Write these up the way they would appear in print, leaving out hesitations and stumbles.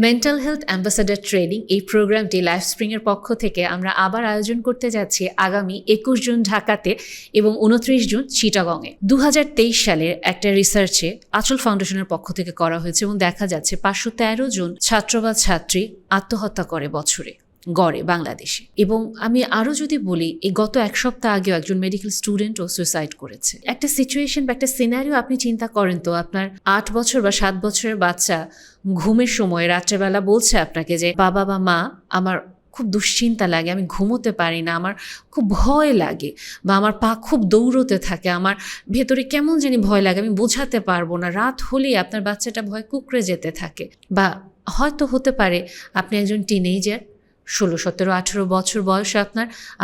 Mental health ambassador training এই প্রোগ্রামটি লাইফস্প্রিংয়ের পক্ষ থেকে আমরা আবার আয়োজন করতে যাচ্ছি আগামী 21 জুন ঢাকাতে এবং 29 জুন চিটাগংয়ে। 2023 সালের একটা রিসার্চে আঁচল ফাউন্ডেশনের পক্ষ থেকে করা হয়েছে এবং দেখা যাচ্ছে 513 জন ছাত্র বা ছাত্রী আত্মহত্যা করে বছরে গড়ে বাংলাদেশে। এবং আমি আরও যদি বলি, এই গত এক সপ্তাহ আগেও একজন মেডিকেল স্টুডেন্টও সুইসাইড করেছে। একটা সিচুয়েশন বা একটা সিনারিও আপনি চিন্তা করেন তো, আপনার 8 বছর বা 7 বছরের বাচ্চা ঘুমের সময় রাত্রেবেলা বলছে আপনাকে যে বাবা বা মা, আমার খুব দুশ্চিন্তা লাগে, আমি ঘুমোতে পারি না, আমার খুব ভয় লাগে, বা আমার পা খুব দৌড়তে থাকে, আমার ভেতরে কেমন জানি ভয় লাগে, আমি বোঝাতে পারবো না। রাত হলেই আপনার বাচ্চাটা ভয় কুঁকড়ে যেতে থাকে। বা হয়তো হতে পারে আপনি একজন টিনেজার, 16, 17, 18 বছর বয়সে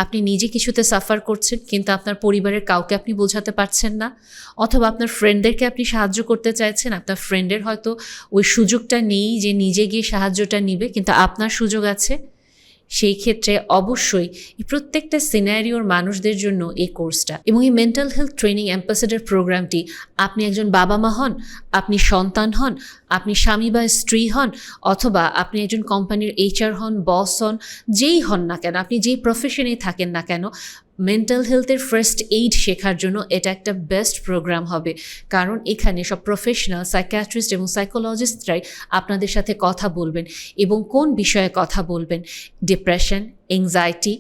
আপনি নিজে কিছুতে সাফার করছেন, কিন্তু আপনার পরিবারের কাউকে আপনি বোঝাতে পারছেন না। অথবা আপনার ফ্রেন্ডদেরকে আপনি সাহায্য করতে চাইছেন, আপনার ফ্রেন্ডের হয়তো ওই সুযোগটা নেই যে নিজে গিয়ে সাহায্যটা নিবে, কিন্তু আপনার সুযোগ আছে। সেই ক্ষেত্রে অবশ্যই এই প্রত্যেকটা সিনারিওর মানুষদের জন্য এই কোর্সটা এবং এই মেন্টাল হেলথ ট্রেনিং অ্যাম্বাসেডর প্রোগ্রামটি, আপনি একজন বাবা মা হন, আপনি সন্তান হন, আপনি স্বামী বা স্ত্রী হন, অথবা আপনি একজন কোম্পানির HR হন, বস হন, যেই হন না কেন, আপনি যেই প্রফেশনেই থাকেন না কেন, মেন্টাল হেলথের ফার্স্ট এইড শেখার জন্য এটা একটা বেস্ট প্রোগ্রাম হবে। কারণ এখানে সব প্রফেশনাল সাইকিয়াট্রিস্ট এবং সাইকোলজিস্টরাই আপনাদের সাথে কথা বলবেন। এবং কোন বিষয়ে কথা বলবেন? ডিপ্রেশন, এংজাইটি,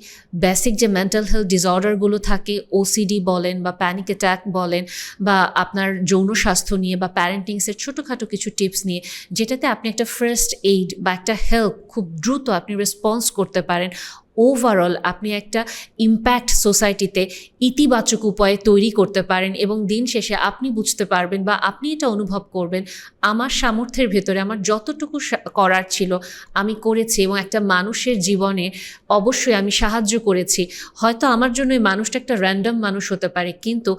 বেসিক যে মেন্টাল হেলথ ডিসঅর্ডারগুলো থাকে, OCD বলেন বা প্যানিক অ্যাটাক বলেন, বা আপনার যৌন স্বাস্থ্য নিয়ে বা প্যারেন্টিংসের ছোটোখাটো কিছু টিপস নিয়ে, যেটাতে আপনি একটা ফার্স্ট এইড বা একটা হেল্প খুব দ্রুত আপনি রেসপন্স করতে পারেন। ওভারঅল আপনি একটা ইম্প্যাক্ট সোসাইটিতে ইতিবাচক উপায়ে তৈরি করতে পারেন এবং দিন শেষে আপনি বুঝতে পারবেন বা আপনি এটা অনুভব করবেন, আমার সামর্থ্যের ভেতরে আমার যতটুকু করার ছিল আমি করেছি এবং একটা মানুষের জীবনে অবশ্যই আমি সাহায্য করেছি। হয়তো আমার জন্য এই মানুষটা একটা র্যান্ডম মানুষ হতে পারে, কিন্তু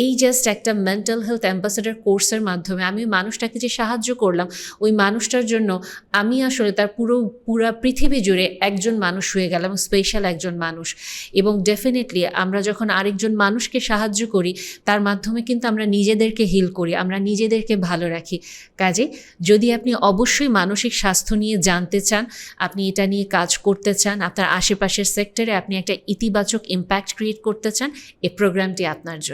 এই জাস্ট একটা মেন্টাল হেলথ অ্যাম্বাসেডর কোর্সের মাধ্যমে আমি ওই মানুষটাকে যে সাহায্য করলাম, ওই মানুষটার জন্য আমি আসলে তার পুরা পৃথিবী জুড়ে একজন মানুষ হয়ে গেলাম, স্পেশাল একজন মানুষ। এবং ডেফিনেটলি আমরা যখন আরেকজন মানুষকে সাহায্য করি, তার মাধ্যমে কিন্তু আমরা নিজেদেরকে হিল করি, আমরা নিজেদেরকে ভালো রাখি। কাজে যদি আপনি অবশ্যই মানসিক স্বাস্থ্য নিয়ে জানতে চান, আপনি এটা নিয়ে কাজ করতে চান, আপনার আশেপাশের সেক্টরে আপনি একটা ইতিবাচক ইম্প্যাক্ট ক্রিয়েট করতে চান, এই প্রোগ্রামটি আপনার জন্য।